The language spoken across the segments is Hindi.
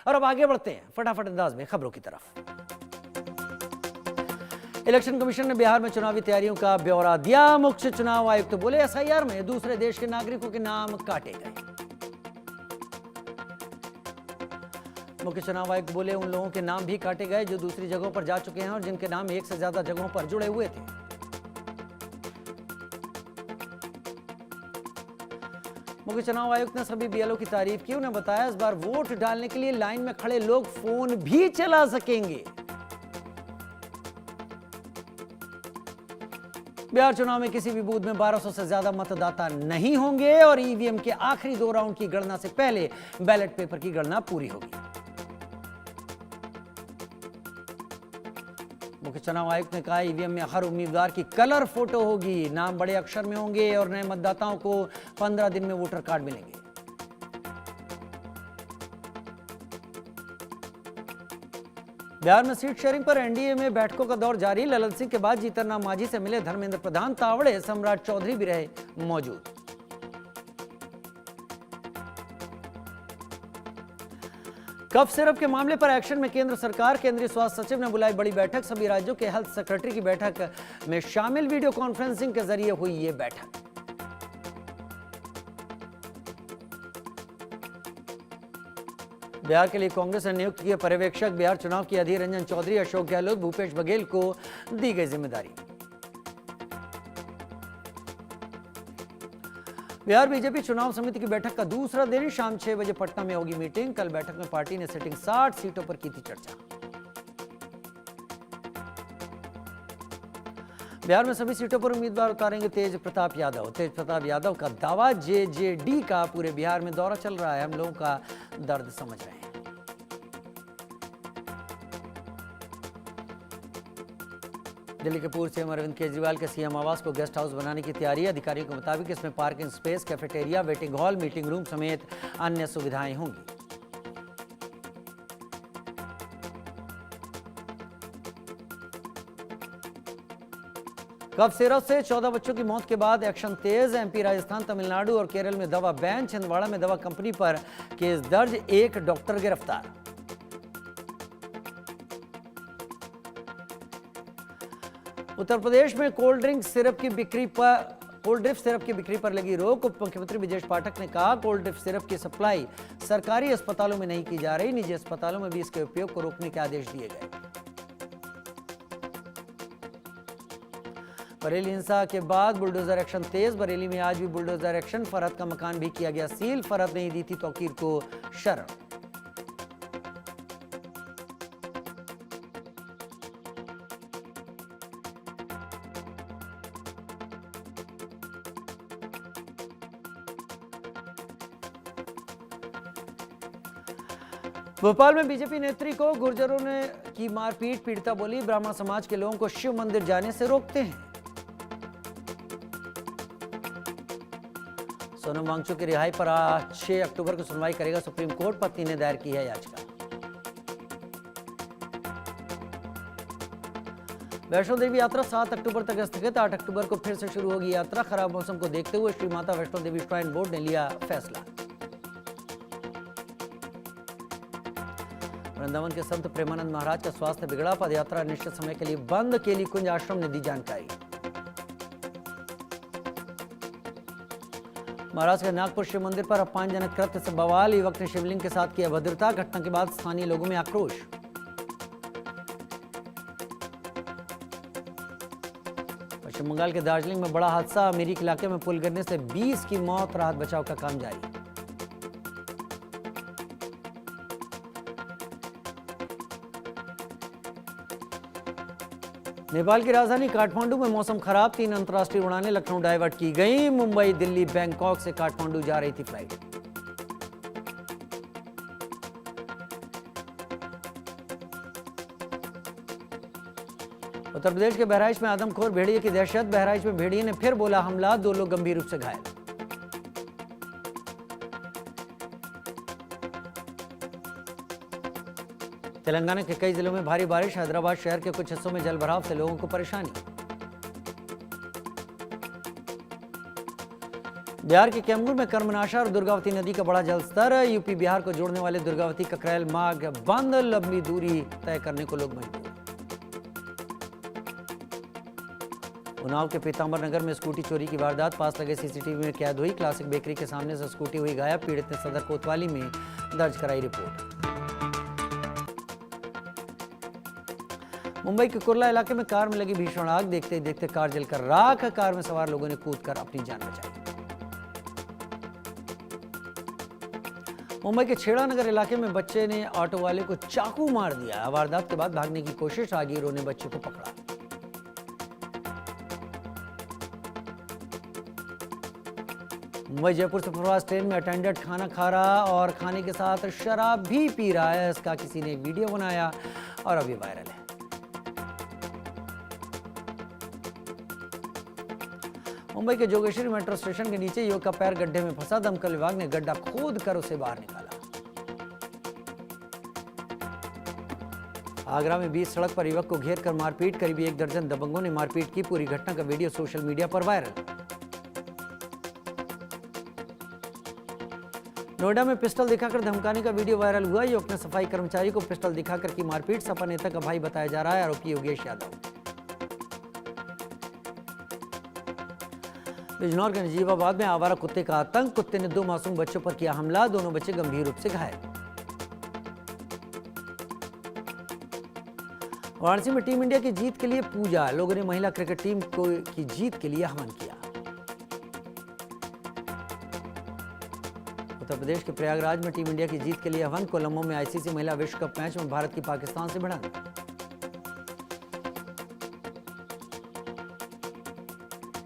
और अब आगे बढ़ते हैं फटाफट अंदाज में खबरों की तरफ। इलेक्शन कमीशन ने बिहार में चुनावी तैयारियों का ब्यौरा दिया। मुख्य चुनाव आयुक्त बोले एसआईआर में दूसरे देश के नागरिकों के नाम काटे गए। मुख्य चुनाव आयुक्त बोले उन लोगों के नाम भी काटे गए जो दूसरी जगहों पर जा चुके हैं और जिनके नाम एक से ज्यादा जगहों पर जुड़े हुए थे। मुख्य चुनाव आयुक्त ने सभी बीएलओ की तारीफ की। उन्हें बताया इस बार वोट डालने के लिए लाइन में खड़े लोग फोन भी चला सकेंगे। बिहार चुनाव में किसी भी बूथ में 1200 से ज्यादा मतदाता नहीं होंगे और ईवीएम के आखिरी 2 राउंड की गणना से पहले बैलेट पेपर की गणना पूरी होगी। मुख्य चुनाव आयुक्त ने कहा ईवीएम में हर उम्मीदवार की कलर फोटो होगी, नाम बड़े अक्षर में होंगे और नए मतदाताओं को 15 दिन में वोटर कार्ड मिलेंगे। बिहार में सीट शेयरिंग पर एनडीए में बैठकों का दौर जारी। ललन सिंह के बाद जीतनराम मांझी से मिले धर्मेंद्र प्रधान, तावड़े सम्राट चौधरी भी रहे मौजूद। कफ सिरप के मामले पर एक्शन में केंद्र सरकार। केंद्रीय स्वास्थ्य सचिव ने बुलाई बड़ी बैठक। सभी राज्यों के हेल्थ सेक्रेटरी की बैठक में शामिल। वीडियो कॉन्फ्रेंसिंग के जरिए हुई ये बैठक। बिहार के लिए कांग्रेस ने नियुक्त किए पर्यवेक्षक। बिहार चुनाव की अधीर रंजन चौधरी, अशोक गहलोत, भूपेश बघेल को दी गई जिम्मेदारी। बिहार बीजेपी चुनाव समिति की बैठक का दूसरा दिन। शाम 6 बजे पटना में होगी मीटिंग। कल बैठक में पार्टी ने सिटिंग 60 सीटों पर की थी चर्चा। बिहार में सभी सीटों पर उम्मीदवार उतारेंगे तेज प्रताप यादव। तेज प्रताप यादव का दावा, जेजेडी का पूरे बिहार में दौरा चल रहा है, हम लोगों का दर्द समझ रहे हैं। दिल्ली के पूर्व सीएम अरविंद केजरीवाल के सीएम आवास को गेस्ट हाउस बनाने की तैयारी। अधिकारियों के मुताबिक इसमें parking space, cafeteria, waiting hall, meeting room समेत अन्य सुविधाएं होंगी। कफ सिरप से 14 बच्चों की मौत के बाद एक्शन तेज। एमपी, राजस्थान, तमिलनाडु और केरल में दवा बैन। छिंदवाड़ा में दवा कंपनी पर केस दर्ज, 1 डॉक्टर गिरफ्तार। उत्तर प्रदेश में कोल्ड ड्रिंक सिरप की बिक्री पर लगी रोक। उप मुख्यमंत्री ब्रजेश पाठक ने कहा कोल्ड ड्रिंक सिरप की सप्लाई सरकारी अस्पतालों में नहीं की जा रही। निजी अस्पतालों में भी इसके उपयोग को रोकने के आदेश दिए गए। बरेली हिंसा के बाद बुलडोजर एक्शन तेज। बरेली में आज भी बुलडोजर एक्शन। फरहत का मकान भी किया गया सील। फरहत नहीं दी थी तौकीर को शरण। भोपाल में बीजेपी नेत्री को गुर्जरों ने की मारपीट। पीड़िता बोली ब्राह्मण समाज के लोगों को शिव मंदिर जाने से रोकते हैं। सोनम वांगचुक की रिहाई पर आज 6 अक्टूबर को सुनवाई करेगा सुप्रीम कोर्ट। पत्नी ने दायर की है याचिका। वैष्णो देवी यात्रा 7 अक्टूबर तक स्थगित। 8 अक्टूबर को फिर से शुरू होगी यात्रा। खराब मौसम को देखते हुए श्री माता वैष्णो देवी श्राइन बोर्ड ने लिया फैसला। वृंदावन के संत प्रेमानंद महाराज का स्वास्थ्य बिगड़ा। पदयात्रा निश्चित समय के लिए बंद। केली कुंज आश्रम ने दी जानकारी। महाराष्ट्र के नागपुर शिव मंदिर पर अपमानजनक कृत्य से बवाल। युवक ने शिवलिंग के साथ की अभद्रता। घटना के बाद स्थानीय लोगों में आक्रोश। पश्चिम बंगाल के दार्जिलिंग में बड़ा हादसा। अमेरिकी इलाके में पुल गिरने से 20 की मौत। राहत बचाव का काम जारी। नेपाल की राजधानी काठमांडू में मौसम खराब। 3 अंतर्राष्ट्रीय उड़ानें लखनऊ डाइवर्ट की गई। मुंबई, दिल्ली, बैंकॉक से काठमांडू जा रही थी फ्लाइट। उत्तर प्रदेश के बहराइच में आदमखोर भेड़िए की दहशत। बहराइच में भेड़िए ने फिर बोला हमला। 2 लोग गंभीर रूप से घायल। तेलंगाना के कई जिलों में भारी बारिश। हैदराबाद शहर के कुछ हिस्सों में जलभराव से लोगों को परेशानी। बिहार के कैमूर में कर्मनाशा और दुर्गावती नदी का बड़ा जलस्तर। यूपी बिहार को जोड़ने वाले दुर्गावती ककरैल मार्ग बंद, लंबी दूरी तय करने को लोग मजबूर। उन्नाव के पीतांबर नगर में स्कूटी चोरी की वारदात, पास लगे सीसीटीवी में कैद हुई। क्लासिक बेकरी के सामने से स्कूटी हुई गायब, पीड़ित ने सदर कोतवाली में दर्ज कराई रिपोर्ट। मुंबई के कुर्ला इलाके में कार में लगी भीषण आग, देखते ही देखते कार जलकर राख। कार में सवार लोगों ने कूदकर अपनी जान बचाई। मुंबई के छेड़ा नगर इलाके में बच्चे ने ऑटो वाले को चाकू मार दिया। वारदात के बाद भागने की कोशिश, राहगीरों ने बच्चे को पकड़ा। मुंबई जयपुर सुपरफास्ट ट्रेन में अटेंडेंट खाना खा रहा और खाने के साथ शराब भी पी रहा है। इसका किसी ने एक वीडियो बनाया और अब ये वायरल है। मुंबई के जोगेश्वरी मेट्रो स्टेशन के नीचे युवक का पैर गड्ढे में फंसा। दमकल विभाग ने गड्ढा खोद कर उसे बाहर निकाला। आगरा में बीच सड़क पर युवक को घेर कर मारपीट, करीब 1 दर्जन दबंगों ने मारपीट की। पूरी घटना का वीडियो सोशल मीडिया पर वायरल। नोएडा में पिस्टल दिखाकर धमकाने का वीडियो वायरल हुआ। युवक ने सफाई कर्मचारी को पिस्टल दिखाकर की मारपीट। सपा नेता का भाई बताया जा रहा है आरोपी योगेश यादव। बिजनौर के नजीबाबाद में आवारा कुत्ते का आतंक, कुत्ते ने 2 मासूम बच्चों पर किया हमला। दोनों बच्चे गंभीर रूप से घायल। वाराणसी में टीम इंडिया की जीत के लिए पूजा, लोगों ने महिला क्रिकेट टीम की जीत के लिए हवन किया। उत्तर प्रदेश के प्रयागराज में टीम इंडिया की जीत के लिए हवन। कोलंबो में आईसीसी महिला विश्व कप मैच में भारत की पाकिस्तान से भिड़ंत।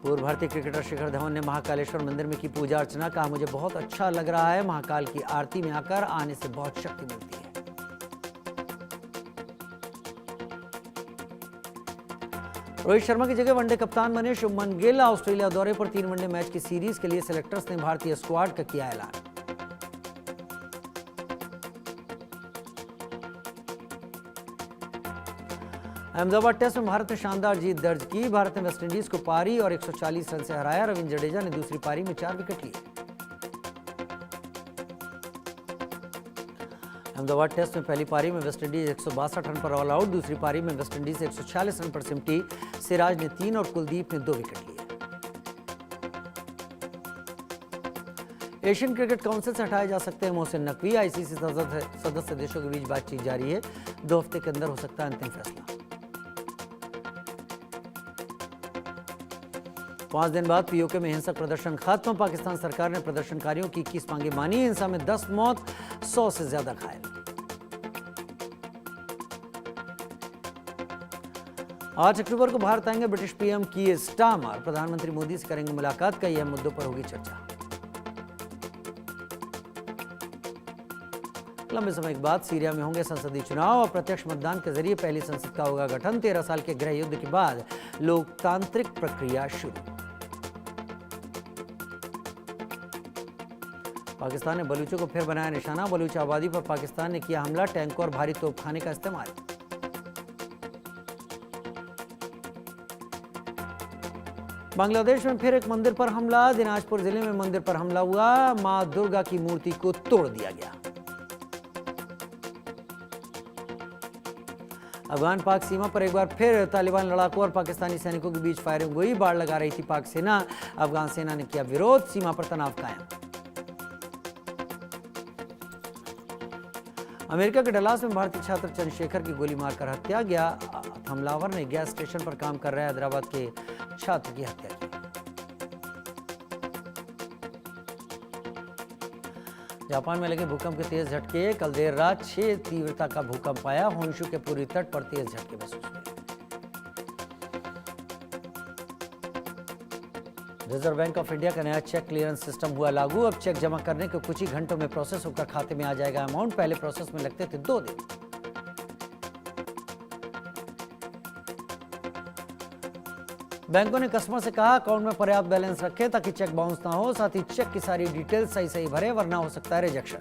पूर्व भारतीय क्रिकेटर शिखर धवन ने महाकालेश्वर मंदिर में की पूजा अर्चना। कहा, मुझे बहुत अच्छा लग रहा है, महाकाल की आरती में आकर आने से बहुत शक्ति मिलती है। रोहित शर्मा की जगह वनडे कप्तान बने शुभमन गिल। ऑस्ट्रेलिया दौरे पर 3 वनडे मैच की सीरीज के लिए सिलेक्टर्स ने भारतीय स्क्वाड का किया ऐलान। अहमदाबाद टेस्ट में भारत ने शानदार जीत दर्ज की। भारत ने वेस्टइंडीज को पारी और 140 रन से हराया। रविंद्र जडेजा ने दूसरी पारी में 4 विकेट लिए। अहमदाबाद टेस्ट में पहली पारी में वेस्टइंडीज 162 रन पर ऑल आउट। दूसरी पारी में वेस्टइंडीज 146 रन पर सिमटी। सिराज ने 3 और कुलदीप ने 2 विकेट लिए। एशियन क्रिकेट काउंसिल से हटाए जा सकते हैं मोहसिन नकवी। आईसीसी सदस्य देशों के बीच बातचीत जारी है। 2 हफ्ते के अंदर हो सकता है अंतिम फैसला। 5 दिन बाद पीओके में हिंसक प्रदर्शन खत्म। पाकिस्तान सरकार ने प्रदर्शनकारियों की 21 मांगे मानी। हिंसा में 10 मौत, 100 से ज्यादा घायल। 8 अक्टूबर को भारत आएंगे ब्रिटिश पीएम कीयर स्टारमर। प्रधानमंत्री मोदी से करेंगे मुलाकात। कई अहम मुद्दों पर होगी चर्चा। लंबे समय के बाद सीरिया में होंगे संसदीय चुनाव और प्रत्यक्ष मतदान के जरिए पहली संसद का होगा गठन। 13 साल के गृह युद्ध के बाद लोकतांत्रिक प्रक्रिया शुरू। पाकिस्तान ने बलूचों को फिर बनाया निशाना। बलूच आबादी पर पाकिस्तान ने किया हमला, टैंकों और भारी तोपखाने का इस्तेमाल। बांग्लादेश में फिर एक मंदिर पर हमला। दिनाजपुर जिले में मंदिर पर हमला हुआ। मां दुर्गा की मूर्ति को तोड़ दिया गया। अफगान पाक सीमा पर एक बार फिर तालिबान लड़ाकों और पाकिस्तानी सैनिकों के बीच फायरिंग हुई। बाड़ लगा रही थी पाक सेना। अफगान सेना ने किया विरोध। सीमा पर तनाव कायम। अमेरिका के डलास में भारतीय छात्र चंद्रशेखर की गोली मारकर हत्या। गया हमलावर ने गैस स्टेशन पर काम कर रहे हैदराबाद के छात्र की हत्या की। जापान में लगे भूकंप के तेज झटके। कल देर रात 6 तीव्रता का भूकंप आया। होन्शु के पूर्वी तट पर तेज झटके महसूस हुए। रिजर्व बैंक ऑफ इंडिया का नया चेक क्लियरेंस सिस्टम हुआ लागू। अब चेक जमा करने के कुछ ही घंटों में प्रोसेस होकर खाते में आ जाएगा अमाउंट। पहले प्रोसेस में लगते थे 2 दिन। बैंकों ने कस्टमर से कहा अकाउंट में पर्याप्त बैलेंस रखें ताकि चेक बाउंस ना हो। साथ ही चेक की सारी डिटेल सही भरें वरना हो सकता है रिजेक्शन।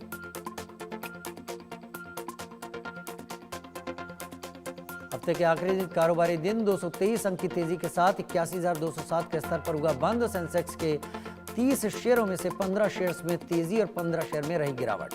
हफ्ते के आखिरी कारोबारी दिन 223 अंक की तेजी के साथ 81,207 के स्तर पर हुआ बंद। सेंसेक्स के 30 शेयरों में से 15 शेयर्स में तेजी और 15 शेयर में रही गिरावट।